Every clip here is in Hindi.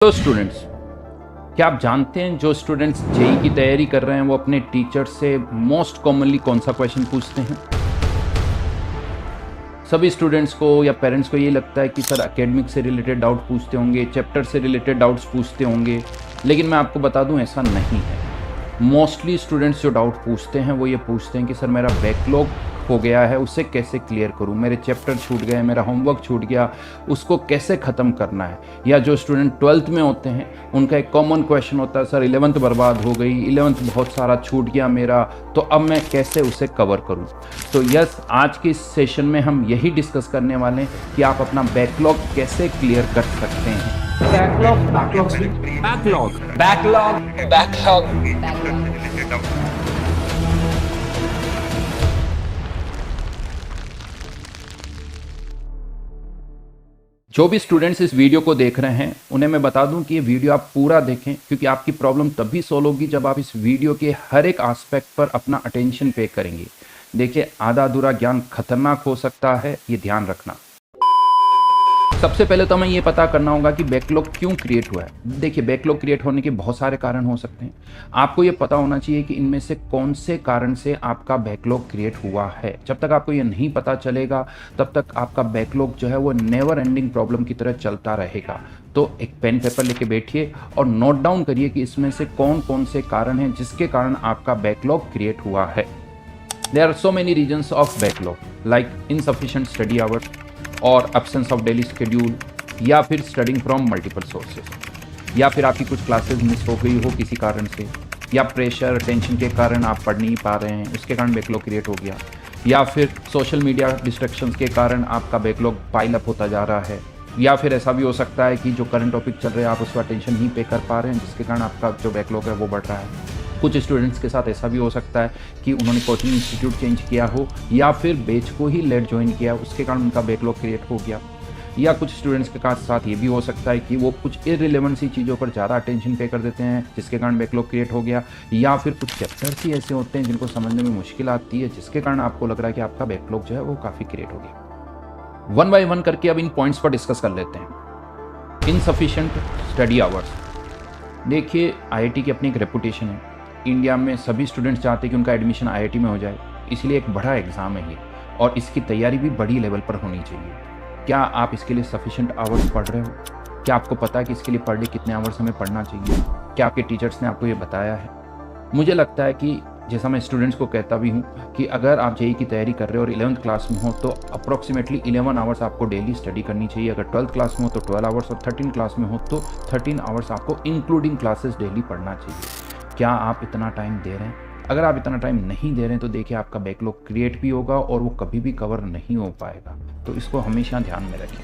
तो स्टूडेंट्स, क्या आप जानते हैं जो स्टूडेंट्स जेई की तैयारी कर रहे हैं वो अपने टीचर से मोस्ट कॉमनली कौन सा क्वेश्चन पूछते हैं? सभी स्टूडेंट्स को या पेरेंट्स को ये लगता है कि सर एकेडमिक से रिलेटेड डाउट पूछते होंगे, चैप्टर से रिलेटेड डाउट्स पूछते होंगे, लेकिन मैं आपको बता दूं ऐसा नहीं है। मोस्टली स्टूडेंट्स जो डाउट पूछते हैं वो ये पूछते हैं कि सर मेरा बैकलॉग हो गया है, उसे कैसे क्लियर करूं, मेरे चैप्टर छूट गए, मेरा होमवर्क छूट गया, उसको कैसे ख़त्म करना है। या जो स्टूडेंट 12th में होते हैं उनका एक कॉमन क्वेश्चन होता है सर 11th बर्बाद हो गई, 11th बहुत सारा छूट गया मेरा, तो अब मैं कैसे उसे कवर करूं। तो यस, आज के इस सेशन में हम यही डिस्कस करने वाले हैं कि आप अपना बैकलॉग कैसे क्लियर कर सकते हैं। बैकलॉग। जो भी स्टूडेंट्स इस वीडियो को देख रहे हैं उन्हें मैं बता दूं कि ये वीडियो आप पूरा देखें, क्योंकि आपकी प्रॉब्लम तभी सॉल्व होगी जब आप इस वीडियो के हर एक एस्पेक्ट पर अपना अटेंशन पे करेंगे। देखिए, आधा अधूरा ज्ञान खतरनाक हो सकता है, ये ध्यान रखना। सबसे पहले तो हमें ये पता करना होगा कि बैकलॉग क्यों क्रिएट हुआ है। देखिए, बैकलॉग क्रिएट होने के बहुत सारे कारण हो सकते हैं। आपको ये पता होना चाहिए कि इनमें से कौन से कारण से आपका बैकलॉग क्रिएट हुआ है। जब तक आपको ये नहीं पता चलेगा तब तक आपका बैकलॉग जो है वो नेवर एंडिंग प्रॉब्लम की तरह चलता रहेगा। तो एक पेन पेपर लेके बैठिए और नोट डाउन करिए कि इसमें से कौन कौन से कारण हैं जिसके कारण आपका बैकलॉग क्रिएट हुआ है। There are so many reasons of backlog, like insufficient study hours और एब्सेंस ऑफ डेली शेड्यूल, या फिर स्टडिंग फ्रॉम मल्टीपल सोर्सेज, या फिर आपकी कुछ क्लासेस मिस हो गई हो किसी कारण से, या प्रेशर टेंशन के कारण आप पढ़ नहीं पा रहे हैं, उसके कारण बैकलॉग क्रिएट हो गया, या फिर सोशल मीडिया डिस्ट्रैक्शंस के कारण आपका बैकलॉग पाइल अप होता जा रहा है, या फिर ऐसा भी हो सकता है कि जो करंट टॉपिक चल रहे हैं आप उसका अटेंशन नहीं पे कर पा रहे हैं, जिसके कारण आपका जो बैकलॉग है वो बढ़ रहा है। कुछ स्टूडेंट्स के साथ ऐसा भी हो सकता है कि उन्होंने कोचिंग इंस्टीट्यूट चेंज किया हो, या फिर बैच को ही लेट ज्वाइन किया, उसके कारण उनका बैकलॉग क्रिएट हो गया। या कुछ स्टूडेंट्स के साथ ये भी हो सकता है कि वो कुछ इररिलेवेंट सी चीज़ों पर ज़्यादा अटेंशन पे कर देते हैं, जिसके कारण बैकलॉग क्रिएट हो गया। या फिर कुछ चैप्टर्स ही ऐसे होते हैं जिनको समझने में मुश्किल आती है, जिसके कारण आपको लग रहा है कि आपका बैकलॉग जो है वो काफ़ी क्रिएट हो गया। वन बाय वन करके अब इन पॉइंट्स पर डिस्कस कर लेते हैं। Insufficient study hours. देखिए, आईआईटी की अपनी एक रेपुटेशन है। इंडिया में सभी स्टूडेंट्स चाहते हैं कि उनका एडमिशन आईआईटी में हो जाए, इसलिए एक बड़ा एग्ज़ाम है ये, और इसकी तैयारी भी बड़ी लेवल पर होनी चाहिए। क्या आप इसके लिए सफिशिएंट आवर्स पढ़ रहे हो? क्या आपको पता है कि इसके लिए पर डे कितने आवर्स हमें पढ़ना चाहिए? क्या आपके टीचर्स ने आपको ये बताया है? मुझे लगता है कि जैसा मैं स्टूडेंट्स को कहता भी हूँ कि अगर आप जेईई की तैयारी कर रहे हो और 11th क्लास में हो तो अप्रॉक्सीमेटली 11 आवर्स आपको डेली स्टडी करनी चाहिए। अगर 12th क्लास में हो तो 12 आवर्स, और 13 क्लास में हो तो 13 आवर्स आपको इंक्लूडिंग क्लासेस डेली पढ़ना चाहिए। क्या आप इतना टाइम दे रहे हैं? अगर आप इतना टाइम नहीं दे रहे हैं तो देखिए आपका बैकलॉग क्रिएट भी होगा और वो कभी भी कवर नहीं हो पाएगा। तो इसको हमेशा ध्यान में रखें।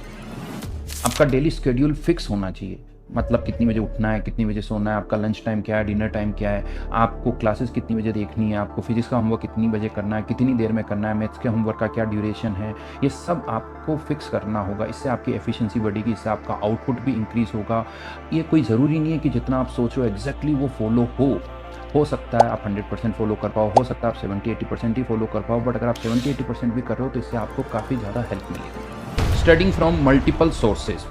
आपका डेली शेड्यूल फिक्स होना चाहिए, मतलब कितनी बजे उठना है, कितनी बजे सोना है, आपका लंच टाइम क्या है, डिनर टाइम क्या है, आपको क्लासेस कितनी बजे देखनी है, आपको फिजिक्स का होमवर्क कितनी बजे करना है, कितनी देर में करना है, मैथ्स के होमवर्क का क्या ड्यूरेशन है, ये सब आपको फिक्स करना होगा। इससे आपकी एफिशिएंसी बढ़ेगी, इससे आपका आउटपुट भी इंक्रीज़ होगा। ये कोई ज़रूरी नहीं है कि जितना आप सोचो एग्जैक्टली वो फॉलो हो सकता है आप 100% फॉलो कर पाओ, हो सकता है आप 70-80% ही फॉलो कर पाओ, बट अगर आप 70-80% भी कर रहे हो तो इससे आपको काफ़ी ज़्यादा हेल्प मिलेगी। Studying from multiple sources.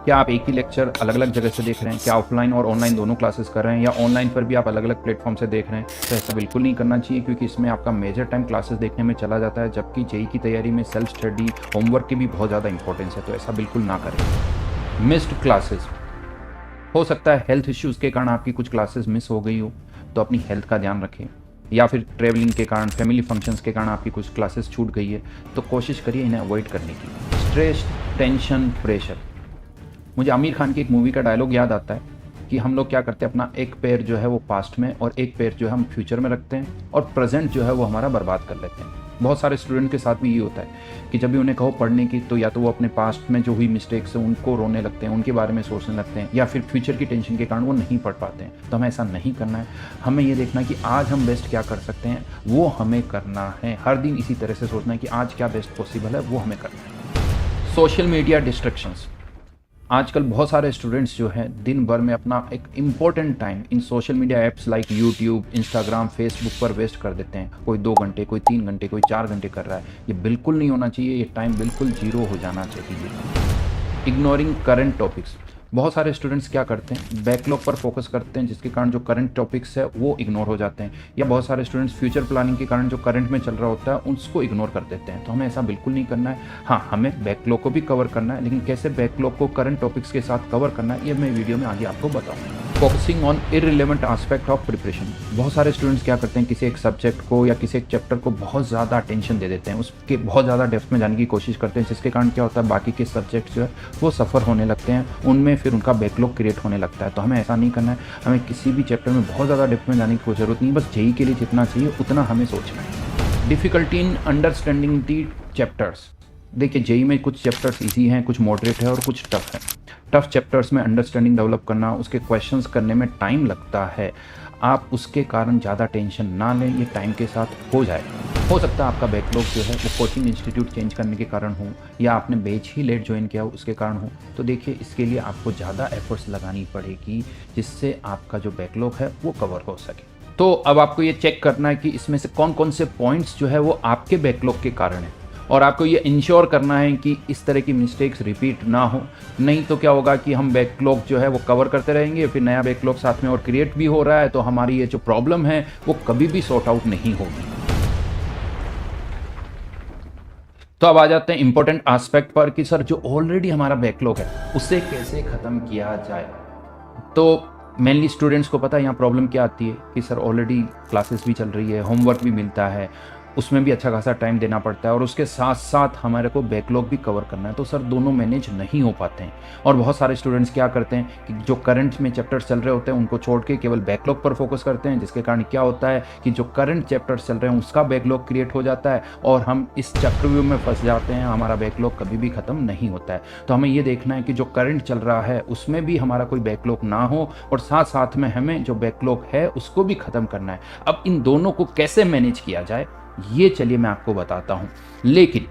क्या आप एक ही लेक्चर अलग अलग जगह से देख रहे हैं? क्या ऑफलाइन और ऑनलाइन दोनों क्लासेस कर रहे हैं, या ऑनलाइन पर भी आप अलग अलग प्लेटफॉर्म से देख रहे हैं? तो ऐसा बिल्कुल नहीं करना चाहिए, क्योंकि इसमें आपका मेजर टाइम क्लासेस देखने में चला जाता है, जबकि जेईई की तैयारी में सेल्फ स्टडी, होमवर्क की भी बहुत ज़्यादा इंपॉर्टेंस है। तो ऐसा बिल्कुल ना करें। Missed classes. हो सकता है हेल्थ इश्यूज़ के कारण आपकी कुछ क्लासेस मिस हो गई हो, तो अपनी हेल्थ का ध्यान रखें। या फिर ट्रैवलिंग के कारण, फैमिली फंक्शंस के कारण आपकी कुछ क्लासेस छूट गई है, तो कोशिश करिए इन्हें अवॉइड करने की। Stress, tension, pressure. मुझे आमिर खान की एक मूवी का डायलॉग याद आता है कि हम लोग क्या करते हैं, अपना एक पैर जो है वो पास्ट में और एक पैर जो है हम फ्यूचर में रखते हैं, और प्रेजेंट जो है वो हमारा बर्बाद कर लेते हैं। बहुत सारे स्टूडेंट के साथ भी ये होता है कि जब भी उन्हें कहो पढ़ने की, तो या तो वो अपने पास्ट में जो हुई मिस्टेक्स हैं उनको रोने लगते हैं, उनके बारे में सोचने लगते हैं, या फिर फ्यूचर की टेंशन के कारण वो नहीं पढ़ पाते हैं। तो हमें ऐसा नहीं करना है। हमें ये देखना है कि आज हम बेस्ट क्या कर सकते हैं, वो हमें करना है। हर दिन इसी तरह से सोचना है कि आज क्या बेस्ट पॉसिबल है, वो हमें करना है। Social media distractions. आजकल बहुत सारे स्टूडेंट्स जो हैं दिन भर में अपना एक important time in social media apps like YouTube, Instagram, Facebook पर वेस्ट कर देते हैं। कोई 2 घंटे, कोई 3 घंटे, कोई 4 घंटे कर रहा है। ये बिल्कुल नहीं होना चाहिए, ये टाइम बिल्कुल जीरो हो जाना चाहिए। Ignoring current topics. बहुत सारे स्टूडेंट्स क्या करते हैं, बैकलॉग पर फोकस करते हैं, जिसके कारण जो करंट टॉपिक्स है वो इग्नोर हो जाते हैं, या बहुत सारे स्टूडेंट्स फ्यूचर प्लानिंग के कारण जो करंट में चल रहा होता है उसको इग्नोर कर देते हैं। तो हमें ऐसा बिल्कुल नहीं करना है। हाँ, हमें बैकलॉग को भी कवर करना है, लेकिन कैसे बैकलॉग को करंट टॉपिक्स के साथ कवर करना है ये मैं वीडियो में आगे आपको बताऊँगा। Focusing on irrelevant aspect of preparation. बहुत सारे स्टूडेंट्स क्या करते हैं, किसी एक सब्जेक्ट को या किसी एक चैप्टर को बहुत ज़्यादा अटेंशन दे देते हैं, उसके बहुत ज़्यादा डेप्थ में जाने की कोशिश करते हैं, जिसके कारण क्या होता है, बाकी के सब्जेक्ट जो है वो सफ़र होने लगते हैं, उनमें फिर उनका बैकलॉग क्रिएट होने लगता है। तो हमें ऐसा नहीं करना है। हमें किसी भी चैप्टर में बहुत ज़्यादा डेप्थ में जाने की कोई ज़रूरत नहीं है, बस जेईई के लिए जितना चाहिए उतना हमें सोचना है। Difficulty in understanding the chapters. देखिए, जेईई में कुछ चैप्टर्स ईजी हैं, कुछ मॉडरेट है और कुछ टफ है। टफ चैप्टर्स में अंडरस्टैंडिंग डेवलप करना, उसके क्वेश्चंस करने में टाइम लगता है। आप उसके कारण ज़्यादा टेंशन ना लें, ये टाइम के साथ हो जाएगा। हो सकता है आपका बैकलॉग जो है वो कोचिंग इंस्टीट्यूट चेंज करने के कारण हो, या आपने बैच ही लेट ज्वाइन किया हो उसके कारण हो। तो देखिए, इसके लिए आपको ज़्यादा एफर्ट्स लगानी पड़ेगी, जिससे आपका जो बैकलॉग है वो कवर हो सके। तो अब आपको ये चेक करना है कि इसमें से कौन कौन से पॉइंट्स जो है वो आपके बैकलॉग के कारण है, और आपको ये इंश्योर करना है कि इस तरह की मिस्टेक्स रिपीट ना हो। नहीं तो क्या होगा कि हम बैकलॉग जो है वो कवर करते रहेंगे, फिर नया बैकलॉग साथ में और क्रिएट भी हो रहा है, तो हमारी ये जो प्रॉब्लम है वो कभी भी सॉर्ट आउट नहीं होगी। तो अब आ जाते हैं इंपॉर्टेंट एस्पेक्ट पर कि सर जो ऑलरेडी हमारा बैकलॉग है उसे कैसे ख़त्म किया जाए। तो मेनली स्टूडेंट्स को पता है यहाँ प्रॉब्लम क्या आती है कि सर ऑलरेडी क्लासेस भी चल रही है, होमवर्क भी मिलता है, उसमें भी अच्छा खासा टाइम देना पड़ता है, और उसके साथ साथ हमारे को बैकलॉग भी कवर करना है। तो सर दोनों मैनेज नहीं हो पाते हैं, और बहुत सारे स्टूडेंट्स क्या करते हैं कि जो करंट में चैप्टर्स चल रहे होते हैं उनको छोड़ के केवल बैकलॉग पर फोकस करते हैं, जिसके कारण क्या होता है कि जो करंट चैप्टर्स चल रहे हैं उसका बैकलॉग क्रिएट हो जाता है, और हम इस चक्रव्यूह में फंस जाते हैं। हमारा बैकलॉग कभी भी ख़त्म नहीं होता है। तो हमें ये देखना है कि जो करंट चल रहा है उसमें भी हमारा कोई बैकलॉग ना हो, और साथ साथ में हमें जो बैकलॉग है उसको भी ख़त्म करना है। अब इन दोनों को कैसे मैनेज किया जाए ये चलिए मैं आपको बताता हूं। लेकिन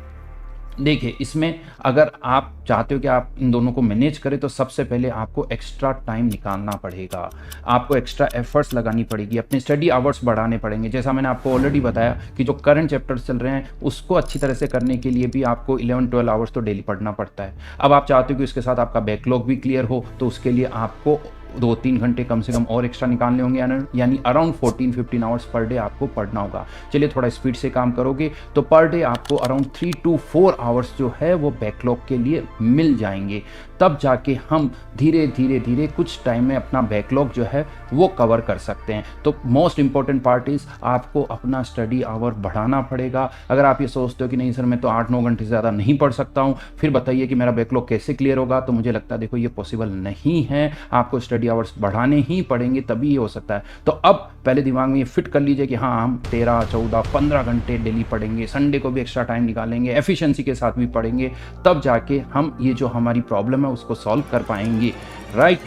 देखिए, इसमें अगर आप चाहते हो कि आप इन दोनों को मैनेज करें, तो सबसे पहले आपको एक्स्ट्रा टाइम निकालना पड़ेगा, आपको एक्स्ट्रा एफर्ट्स लगानी पड़ेगी, अपने स्टडी आवर्स बढ़ाने पड़ेंगे। जैसा मैंने आपको ऑलरेडी बताया कि जो करंट चैप्टर्स चल रहे हैं उसको अच्छी तरह से करने के लिए भी आपको 11-12 आवर्स तो डेली पढ़ना पड़ता है। अब आप चाहते हो कि उसके साथ आपका बैकलॉग भी क्लियर हो, तो उसके लिए आपको 2-3 घंटे कम से कम और एक्स्ट्रा निकालने होंगे, यानी अराउंड 14-15 आवर्स पर डे आपको पढ़ना होगा। चलिए, थोड़ा स्पीड से काम करोगे तो पर डे आपको अराउंड 3 to 4 आवर्स जो है वो बैकलॉग के लिए मिल जाएंगे। तब जाके हम धीरे धीरे कुछ टाइम में अपना बैकलॉग जो है वो कवर कर सकते हैं। तो मोस्ट इंपॉर्टेंट पार्ट इज आपको अपना स्टडी आवर बढ़ाना पड़ेगा। अगर आप ये सोचते हो कि नहीं सर मैं तो 8-9 घंटे से ज़्यादा नहीं पढ़ सकता हूँ, फिर बताइए कि मेरा बैकलॉग कैसे क्लियर होगा, तो मुझे लगता है देखो ये पॉसिबल नहीं है। आपको स्टडी आवर्स बढ़ाने ही पड़ेंगे, तभी ये हो सकता है। तो अब पहले दिमाग में ये फिट कर लीजिए कि हाँ, हम 13, 14, 15 घंटे डेली पढ़ेंगे, संडे को भी एक्स्ट्रा टाइम निकालेंगे, एफिशिएंसी के साथ भी पढ़ेंगे, तब जाके हम ये जो हमारी प्रॉब्लम है उसको सॉल्व कर पाएंगे, राइट।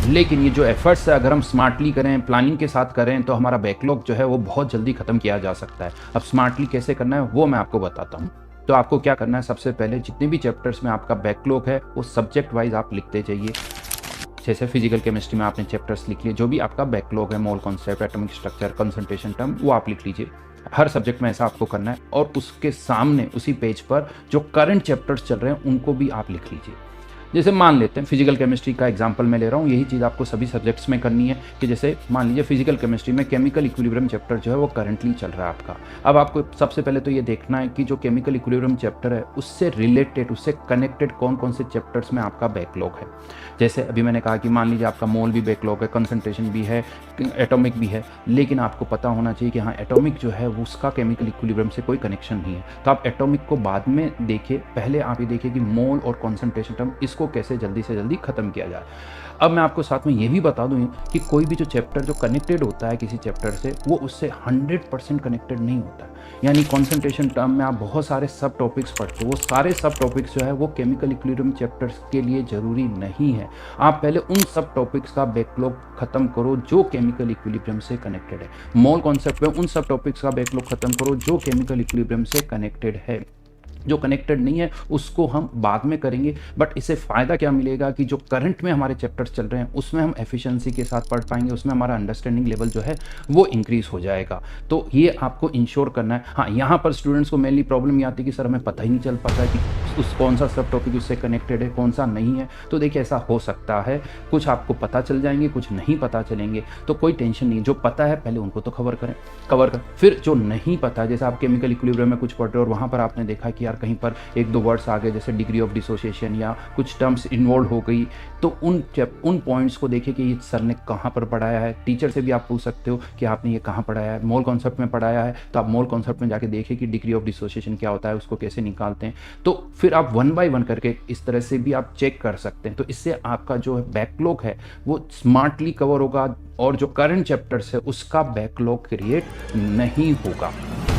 लेकिन ये जो एफर्ट्स है अगर हम स्मार्टली करें, प्लानिंग के साथ करें, तो हमारा बैकलॉग जो है वो बहुत जल्दी खत्म किया जा सकता है। अब स्मार्टली कैसे करना है वो मैं आपको बताता हूँ। तो आपको क्या करना है, सबसे पहले जितने भी चैप्टर्स में आपका बैकलॉग है वो सब्जेक्ट वाइज आप लिखते जाइए। जैसे फिजिकल केमिस्ट्री में आपने चैप्टर्स लिख लिए, जो भी आपका बैकलॉग है, mole concept, atomic structure, concentration term, वो आप लिख लीजिए। हर सब्जेक्ट में ऐसा आपको करना है, और उसके सामने उसी पेज पर जो करंट चैप्टर्स चल रहे हैं उनको भी आप लिख लीजिए। जैसे मान लेते हैं फिजिकल केमिस्ट्री का एग्जांपल मैं ले रहा हूँ, यही चीज़ आपको सभी सब्जेक्ट्स में करनी है कि जैसे मान लीजिए फिजिकल केमिस्ट्री में केमिकल इक्विलिब्रियम चैप्टर जो है वो करंटली चल रहा है आपका। अब आपको सबसे पहले तो ये देखना है कि जो केमिकल इक्विलिब्रियम चैप्टर है उससे रिलेटेड, उससे कनेक्टेड कौन कौन से चैप्टर्स में आपका बैकलॉग है। जैसे अभी मैंने कहा कि मान लीजिए आपका मोल भी बैकलॉग है, कंसंट्रेशन भी है, एटॉमिक भी है, लेकिन आपको पता होना चाहिए कि हाँ, एटॉमिक जो है उसका केमिकल इक्विलिब्रियम से कोई कनेक्शन नहीं है। तो आप एटॉमिक को बाद में देखिए, पहले आप ये देखिए कि मोल और कॉन्सेंट्रेशन टर्म इसको कैसे जल्दी से जल्दी खत्म किया जाए। अब मैं आपको साथ में ये भी बता दूं कि कोई भी जो चैप्टर जो कनेक्टेड होता है किसी चैप्टर से, वो उससे 100% कनेक्टेड नहीं होता है। यानी कॉन्सेंट्रेशन टर्म में आप बहुत सारे सब टॉपिक्स पढ़ते हो, वो सारे सब टॉपिक्स जो है वो केमिकल इक्विलिब्रियम चैप्टर्स के लिए ज़रूरी नहीं है। आप पहले उन सब टॉपिक्स का बैकलॉग खत्म करो जो केमिकल इक्विलिब्रियम से कनेक्टेड है। मोल कॉन्सेप्ट में उन सब टॉपिक्स का बैकलॉग खत्म करो जो केमिकल इक्विलिब्रियम से कनेक्टेड है। जो कनेक्टेड नहीं है उसको हम बाद में करेंगे। बट इससे फ़ायदा क्या मिलेगा कि जो करंट में हमारे चैप्टर्स चल रहे हैं उसमें हम एफिशिएंसी के साथ पढ़ पाएंगे, उसमें हमारा अंडरस्टैंडिंग लेवल जो है वो इंक्रीज़ हो जाएगा। तो ये आपको इंश्योर करना है। हाँ, यहाँ पर स्टूडेंट्स को मेनली प्रॉब्लम ये आती है कि सर हमें पता ही नहीं चल पाता कि उस कौन सा सब टॉपिक उससे कनेक्टेड है, कौन सा नहीं है। तो देखिए ऐसा हो सकता है, कुछ आपको पता चल जाएंगे, कुछ नहीं पता चलेंगे, तो कोई टेंशन नहीं। जो पता है पहले उनको तो कवर कर, फिर जो नहीं पता, जैसे आप केमिकल इक्विलिब्रियम में कुछ पढ़ रहे हो और वहाँ पर आपने देखा कि यार कहीं पर एक दो वर्ड्स आ गए, जैसे डिग्री ऑफ डिसोसिएशन या कुछ टर्म्स इन्वॉल्व हो गई, तो उन पॉइंट्स को देखिए कि ये सर ने कहाँ पर पढ़ाया है। टीचर से भी आप पूछ सकते हो कि आपने ये कहाँ पढ़ाया है। मोल कॉन्सेप्ट में पढ़ाया है तो आप मोल कॉन्सेप्ट में जाके देखिए कि डिग्री ऑफ डिसोसिएशन क्या होता है, उसको कैसे निकालते हैं। तो फिर आप 1 बाय 1 करके इस तरह से भी आप चेक कर सकते हैं। तो इससे आपका जो बैकलॉग है वो स्मार्टली कवर होगा और जो करंट चैप्टर्स है उसका बैकलॉग क्रिएट नहीं होगा।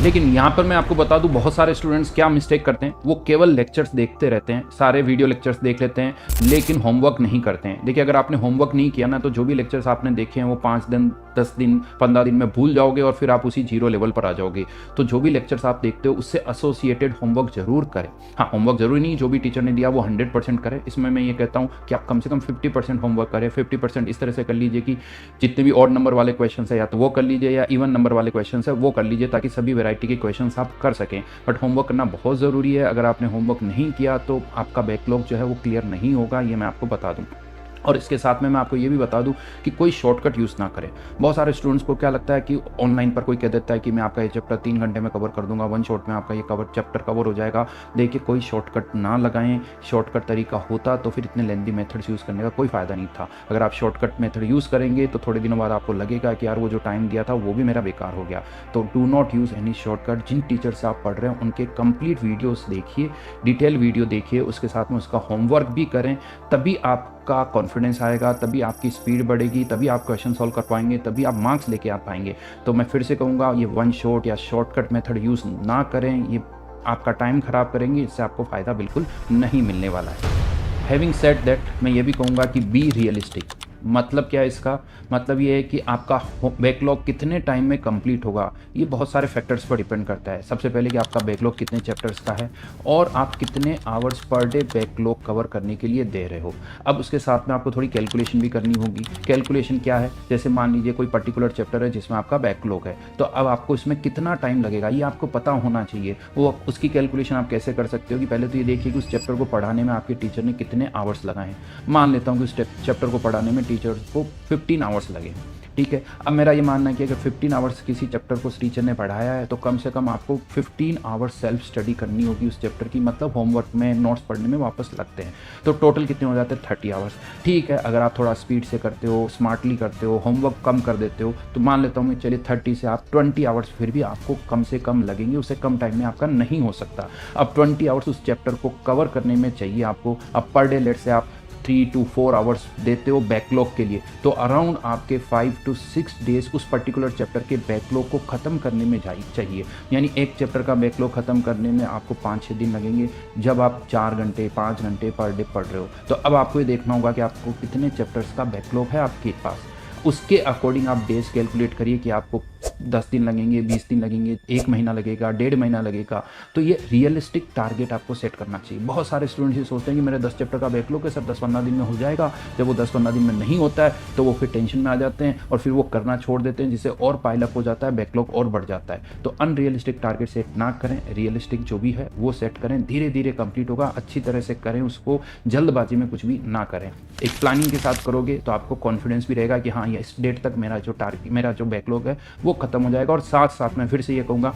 लेकिन यहाँ पर मैं आपको बता दूं, बहुत सारे स्टूडेंट्स क्या मिस्टेक करते हैं, वो केवल लेक्चर्स देखते रहते हैं, सारे वीडियो लेक्चर्स देख लेते हैं, लेकिन होमवर्क नहीं करते हैं। देखिए अगर आपने होमवर्क नहीं किया ना, तो जो भी लेक्चर्स आपने देखे हैं वो 5 दिन 10 दिन 15 दिन में भूल जाओगे और फिर आप उसी 0 लेवल पर आ जाओगे। तो जो भी लेक्चर्स आप देखते हो उससे एसोसिएटेड होमवर्क जरूर करें। हाँ, होमवर्क जरूरी नहीं, जो भी टीचर ने दिया वो 100% करें। इसमें मैं ये कहता हूँ कि आप कम से कम 50% होमवर्क करें। 50% इस तरह से कर लीजिए कि जितने भी ऑड नंबर वाले क्वेश्चन है या तो वो कर लीजिए, या इवन नंबर वाले क्वेश्चन है वो कर लीजिए, ताकि सभी वैरायटी के क्वेश्चन आप कर सकें। बट होमवर्क करना बहुत ज़रूरी है। अगर आपने होमवर्क नहीं किया तो आपका बैकलॉग जो है वो क्लियर नहीं होगा, ये मैं आपको बता दूं। और इसके साथ में मैं आपको ये भी बता दूं कि कोई शॉर्टकट यूज़ ना करें। बहुत सारे स्टूडेंट्स को क्या लगता है कि ऑनलाइन पर कोई कह देता है कि मैं आपका ये चैप्टर 3 घंटे में कवर कर दूंगा, 1 शॉट में आपका ये चैप्टर कवर हो जाएगा। देखिए कोई शॉर्टकट ना लगाएं। शॉर्टकट तरीका होता तो फिर इतने लेंदी मेथड्स यूज़ करने का कोई फ़ायदा नहीं था। अगर आप शॉर्टकट मेथड यूज़ करेंगे तो थोड़े दिनों बाद आपको लगेगा कि यार वो जो टाइम दिया था वो भी मेरा बेकार हो गया। तो do not use any shortcut. जिन टीचर से आप पढ़ रहे हैं उनके कंप्लीट वीडियोज़ देखिए, डिटेल वीडियो देखिए, उसके साथ में उसका होमवर्क भी करें, तभी आपका कॉन्फिडेंस आएगा, तभी आपकी स्पीड बढ़ेगी, तभी आप क्वेश्चन सॉल्व कर पाएंगे, तभी आप मार्क्स लेके आ पाएंगे। तो मैं फिर से कहूँगा, ये 1 शॉट या शॉर्टकट मेथड यूज़ ना करें, ये आपका टाइम ख़राब करेंगे, इससे आपको फ़ायदा बिल्कुल नहीं मिलने वाला है। हैविंग सेड दैट, मैं ये भी कहूँगा कि बी रियलिस्टिक। मतलब क्या है इसका? मतलब ये है कि आपका बैकलॉग कितने टाइम में कंप्लीट होगा, ये बहुत सारे फैक्टर्स पर डिपेंड करता है। सबसे पहले कि आपका बैकलॉग कितने चैप्टर्स का है और आप कितने hours per day backlog cover करने के लिए दे रहे हो। अब उसके साथ में आपको थोड़ी कैलकुलेशन भी करनी होगी। कैलकुलेशन क्या है? जैसे मान लीजिए कोई पर्टिकुलर चैप्टर है जिसमें आपका बैकलॉग है, तो अब आपको इसमें कितना टाइम लगेगा ये आपको पता होना चाहिए। वो उसकी कैलकुलेशन आप कैसे कर सकते हो कि पहले तो ये देखिए कि उस चैप्टर को पढ़ाने में आपके टीचर ने कितने आवर्स लगाए हैं। मान लेता हूँ कि उस चैप्टर को पढ़ाने में टीचर को 15 आवर्स लगे, ठीक है। अब मेरा ये मानना है कि अगर 15 आवर्स किसी चैप्टर को टीचर ने पढ़ाया है तो कम से कम आपको 15 आवर्स सेल्फ स्टडी करनी होगी उस चैप्टर की। मतलब होमवर्क में, नोट्स पढ़ने में वापस लगते हैं, तो टोटल कितने हो जाते हैं? 30 आवर्स। ठीक है, अगर आप थोड़ा स्पीड से करते हो, स्मार्टली करते हो, होमवर्क कम कर देते हो, तो मान लेता हूँ मैं, चलिए 30 से आप 20 आवर्स फिर भी आपको कम से कम लगेंगे, उससे कम टाइम में आपका नहीं हो सकता। अब 20 आवर्स उस चैप्टर को कवर करने में चाहिए आपको। अब पर डे लेट से आप 3 to 4 आवर्स देते हो बैकलॉग के लिए, तो अराउंड आपके 5 to 6 डेज उस पर्टिकुलर चैप्टर के बैकलॉग को ख़त्म करने में चाहिए। यानी एक चैप्टर का बैकलॉग ख़त्म करने में आपको 5-6 दिन लगेंगे, जब आप 4 घंटे 5 घंटे पर डे पढ़ रहे हो। तो अब आपको ये देखना होगा कि आपको कितने चैप्टर्स का बैकलॉग है आपके पास। उसके अकॉर्डिंग आप डेज कैलकुलेट करिए कि आपको 10 दिन लगेंगे, 20 दिन लगेंगे, 1 महीना लगेगा, 1.5 महीना लगेगा। तो ये रियलिस्टिक टारगेट आपको सेट करना चाहिए। बहुत सारे स्टूडेंट्स ये सोचते हैं कि मेरे 10 चैप्टर का बैकलॉग है सर, 10-15 दिन में हो जाएगा। जब वो 10-15 दिन में नहीं होता है तो वो फिर टेंशन में आ जाते हैं और फिर वो करना छोड़ देते हैं, जिससे और पाइलअप हो जाता है, बैकलॉग और बढ़ जाता है। तो अनरियलिस्टिक टारगेट सेट ना करें, रियलिस्टिक जो भी है वो सेट करें। धीरे धीरे कंप्लीट होगा, अच्छी तरह से करें उसको, जल्दबाजी में कुछ भी ना करें। एक प्लानिंग के साथ करोगे तो आपको कॉन्फिडेंस भी रहेगा कि हाँ, ये इस डेट तक मेरा जो बैकलॉग है वो खत्म हो जाएगा। और साथ साथ मैं फिर से ये कहूँगा,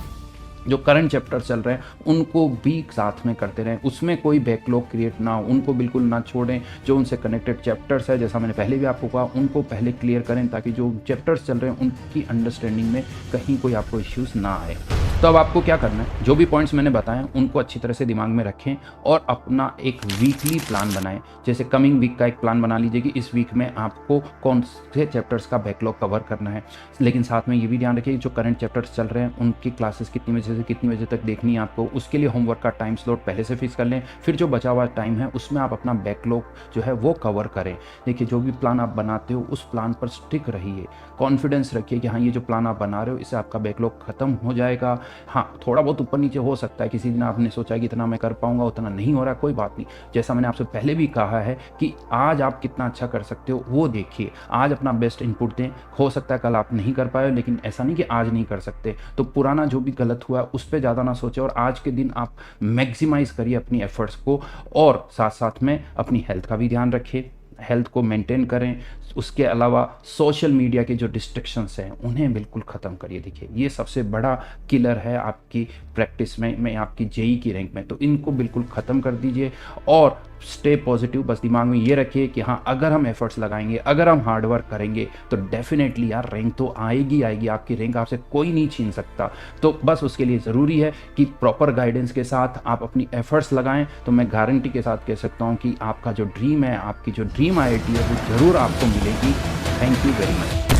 जो करंट चैप्टर चल रहे हैं उनको भी साथ में करते रहें, उसमें कोई बैकलॉग क्रिएट ना हो, उनको बिल्कुल ना छोड़ें। जो उनसे कनेक्टेड चैप्टर्स है, जैसा मैंने पहले भी आपको कहा, उनको पहले क्लियर करें, ताकि जो चैप्टर्स चल रहे हैं उनकी अंडरस्टैंडिंग में कहीं कोई आपको इश्यूज़ ना आए। तो अब आपको क्या करना है, जो भी पॉइंट्स मैंने बताए उनको अच्छी तरह से दिमाग में रखें और अपना एक वीकली प्लान बनाएं। जैसे कमिंग वीक का एक प्लान बना लीजिए कि इस वीक में आपको कौन से चैप्टर्स का बैकलॉग कवर करना है। लेकिन साथ में ये भी ध्यान रखिए जो करंट चैप्टर्स चल रहे हैं उनकी क्लासेस कितनी बजे से से कितनी बजे तक देखनी है आपको, उसके लिए होमवर्क का टाइम स्लॉट पहले से फिक्स कर लें। फिर जो बचा हुआ टाइम है उसमें आप अपना बैकलॉग जो है वो कवर करें। देखिए, जो भी प्लान आप बनाते हो उस प्लान पर स्टिक रहिए, कॉन्फिडेंस रखिए कि हाँ, ये जो प्लान आप बना रहे हो इससे आपका बैकलॉग खत्म हो जाएगा। हाँ, थोड़ा बहुत ऊपर नीचे हो सकता है, किसी दिन आपने सोचा कि इतना मैं कर पाऊंगा, उतना नहीं हो रहा, कोई बात नहीं। जैसा मैंने आपसे पहले भी कहा है कि आज आप कितना अच्छा कर सकते हो वो देखिए, आज अपना बेस्ट इनपुट दें। हो सकता है कल आप नहीं कर पाए, लेकिन ऐसा नहीं कि आज नहीं कर सकते। तो पुराना जो भी गलत हुआ उस पर ज़्यादा ना सोचें और आज के दिन आप मैक्सिमाइज करिए अपनी एफर्ट्स को, और साथ साथ में अपनी हेल्थ का भी ध्यान रखिए, हेल्थ को मेंटेन करें। उसके अलावा सोशल मीडिया के जो डिस्ट्रैक्शंस हैं उन्हें बिल्कुल ख़त्म करिए। देखिए, ये सबसे बड़ा किलर है आपकी प्रैक्टिस में आपकी जेई की रैंक में, तो इनको बिल्कुल ख़त्म कर दीजिए और स्टे पॉजिटिव। बस दिमाग में ये रखिए कि हाँ, अगर हम एफर्ट्स लगाएंगे, अगर हम हार्ड वर्क करेंगे तो डेफिनेटली यार रैंक तो आएगी आएगी, आपकी रैंक आपसे कोई नहीं छीन सकता। तो बस उसके लिए ज़रूरी है कि प्रॉपर गाइडेंस के साथ आप अपनी एफर्ट्स लगाएं, तो मैं गारंटी के साथ कह सकता हूँ कि आपका जो ड्रीम है, आपकी जो ड्रीम IIT है वो ज़रूर आपको मिलेगी। Thank you very much.